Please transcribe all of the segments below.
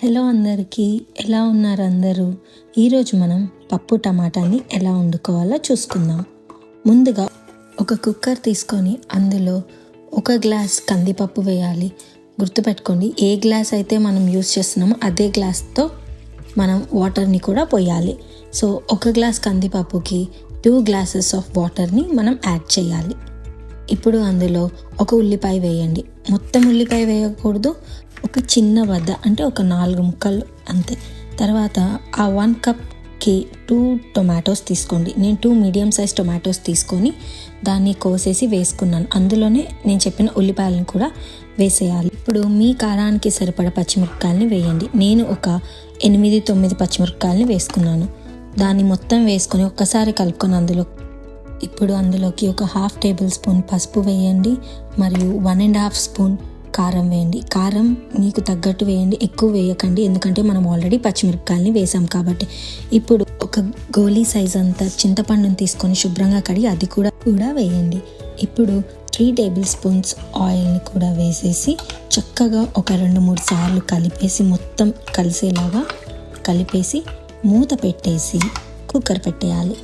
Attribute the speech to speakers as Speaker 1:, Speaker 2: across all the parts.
Speaker 1: Hello అందరికీ, ఎలా ఉన్నారు అందరూ? ఈరోజు మనం పప్పు టమాటాని ఎలా వండుకోవాలో చూసుకుందాం. ముందుగా ఒక కుక్కర్ తీసుకొని అందులో 1 గ్లాస్ కందిపప్పు వేయాలి. గుర్తుపెట్టుకోండి, ఏ గ్లాస్ అయితే మనం యూస్ చేస్తున్నామో అదే గ్లాస్తో మనం వాటర్ని కూడా పోయాలి. సో 1 గ్లాస్ కందిపప్పుకి 2 గ్లాసెస్ ఆఫ్ వాటర్ని మనం యాడ్ చేయాలి. ఇప్పుడు అందులో 1 ఉల్లిపాయ వేయండి. మొత్తం ఉల్లిపాయ వేయకూడదు, ఒక చిన్న వద్ద అంటే ఒక 4 ముక్కలు అంతే. తర్వాత ఆ 1 కప్కి 2 టొమాటోస్ తీసుకోండి. నేను 2 మీడియం సైజ్ టొమాటోస్ తీసుకొని దాన్ని కోసేసి వేసుకున్నాను. అందులోనే నేను చెప్పిన ఉల్లిపాయలను కూడా వేసేయాలి. ఇప్పుడు మీ కారానికి సరిపడ పచ్చిమిరపకాయలని వేయండి. నేను ఒక 8-9 పచ్చిమిరపకాయలని వేసుకున్నాను. దాన్ని మొత్తం వేసుకొని ఒక్కసారి కలుపుకొని ఇప్పుడు అందులోకి ఒక 1/2 టేబుల్ స్పూన్ పసుపు వేయండి, మరియు 1.5 స్పూన్ కారం వేయండి. కారం మీకు తగ్గట్టు వేయండి, ఎక్కువ వేయకండి, ఎందుకంటే మనం ఆల్రెడీ పచ్చిమిరపకాయలని వేసాం కాబట్టి. ఇప్పుడు ఒక గోలీ సైజ్ అంతా చింతపండుని తీసుకొని శుభ్రంగా కడిగి అది కూడా వేయండి. ఇప్పుడు 3 టేబుల్ స్పూన్స్ ఆయిల్ని కూడా వేసేసి చక్కగా ఒక 2-3 సార్లు కలిపేసి మొత్తం కలిసేలాగా కలిపేసి మూత పెట్టేసి కుక్కర్ పెట్టేయాలి.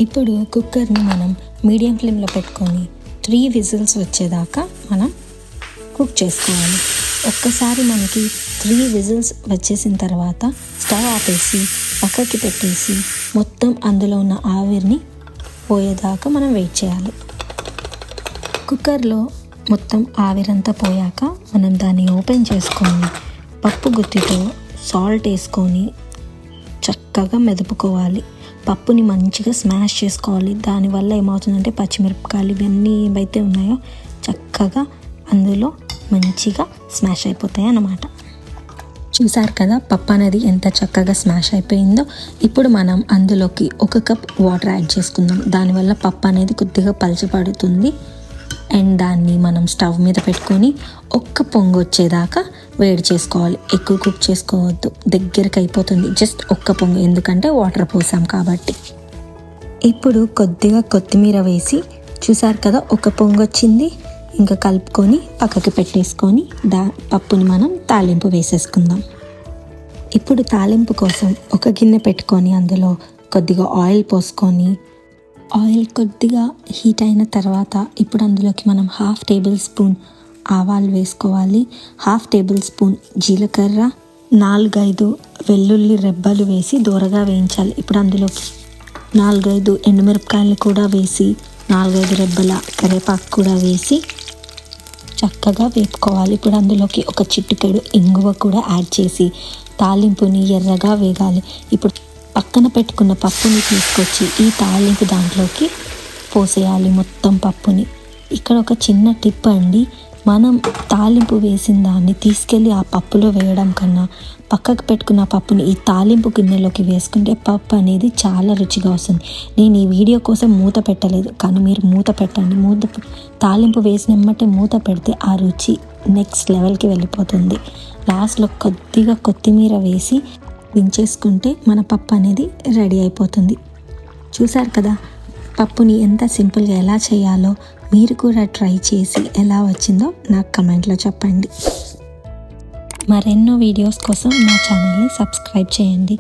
Speaker 1: ఇప్పుడు కుక్కర్ని మనం మీడియం ఫ్లేమ్లో పెట్టుకొని 3 విజిల్స్ వచ్చేదాకా మనం కుక్ చేసుకోవాలి. ఒక్కసారి మనకి 3 విజిల్స్ వచ్చేసిన తర్వాత స్టవ్ ఆపేసి పక్కకి పెట్టేసి మొత్తం అందులో ఉన్న ఆవిరిని పోయేదాకా మనం వెయిట్ చేయాలి. కుక్కర్లో మొత్తం ఆవిరంతా పోయాక మనం దాన్ని ఓపెన్ చేసుకొని పప్పు గుత్తితో సాల్ట్ వేసుకొని చక్కగా మెదుపుకోవాలి. పప్పుని మంచిగా స్మాష్ చేసుకోవాలి. దానివల్ల ఏమవుతుందంటే పచ్చిమిరపకాయలు ఇవన్నీ ఏవైతే ఉన్నాయో చక్కగా అందులో మంచిగా స్మాష్ అయిపోతాయి అన్నమాట. చూసారు కదా పప్పు అనేది ఎంత చక్కగా స్మాష్ అయిపోయిందో. ఇప్పుడు మనం అందులోకి 1 కప్ వాటర్ యాడ్ చేసుకుందాం. దానివల్ల పప్పు అనేది కొద్దిగా పలచబడుతుంది. అండ్ దాన్ని మనం స్టవ్ మీద పెట్టుకొని 1 పొంగు వచ్చేదాకా వేడి చేసుకోవాలి. ఎక్కువ కుక్ చేసుకోవద్దు, దగ్గరికి అయిపోతుంది. జస్ట్ 1 పొంగు, ఎందుకంటే వాటర్ పోసాం కాబట్టి. ఇప్పుడు కొద్దిగా కొత్తిమీర వేసి చూసారు కదా 1 పొంగు వచ్చింది. ఇంకా కలుపుకొని పక్కకి పెట్టేసుకొని పప్పుని మనం తాలింపు వేసేసుకుందాం. ఇప్పుడు తాలింపు కోసం ఒక గిన్నె పెట్టుకొని అందులో కొద్దిగా ఆయిల్ పోసుకొని ఆయిల్ కొద్దిగా హీట్ అయిన తర్వాత ఇప్పుడు అందులోకి మనం 1/2 టేబుల్ స్పూన్ ఆవాలు వేసుకోవాలి, 1/2 టేబుల్ స్పూన్ జీలకర్ర, 4-5 వెల్లుల్లి రెబ్బలు వేసి దూరగా వేయించాలి. ఇప్పుడు అందులోకి 4-5 ఎండుమిరపకాయలు కూడా వేసి 4-5 రెబ్బల కరివేపాకు కూడా వేసి చక్కగా వేపుకోవాలి. ఇప్పుడు అందులోకి ఒక చిటికెడు ఇంగువ కూడా యాడ్ చేసి తాలింపుని ఎర్రగా వేగాలి. ఇప్పుడు పక్కన పెట్టుకున్న పప్పుని తీసుకొచ్చి ఈ తాలింపు దాంట్లోకి పోసేయాలి మొత్తం పప్పుని. ఇక్కడ ఒక చిన్న టిప్ అండి, మనం తాలింపు వేసిన దాన్ని తీసుకెళ్ళి ఆ పప్పులో వేయడం కన్నా పక్కకు పెట్టుకున్న పప్పుని ఈ తాలింపు గిన్నెలోకి వేసుకుంటే పప్పు అనేది చాలా రుచిగా వస్తుంది. నేను ఈ వీడియో కోసం మూత పెట్టలేదు, కానీ మీరు మూత పెట్టండి. తాలింపు వేసినమ్మటే మూత పెడితే ఆ రుచి నెక్స్ట్ లెవెల్కి వెళ్ళిపోతుంది. లాస్ట్లో కొద్దిగా కొత్తిమీర వేసి దించేసుకుంటే మన పప్పు అనేది రెడీ అయిపోతుంది. చూసారు కదా పప్పుని ఎంత సింపుల్గా ఎలా చేయాలో. మీరు కూడా ట్రై చేసి ఎలా వచ్చిందో నాకు కమెంట్లో చెప్పండి. మరెన్నో వీడియోస్ కోసం నా ఛానల్ని సబ్స్క్రైబ్ చేయండి.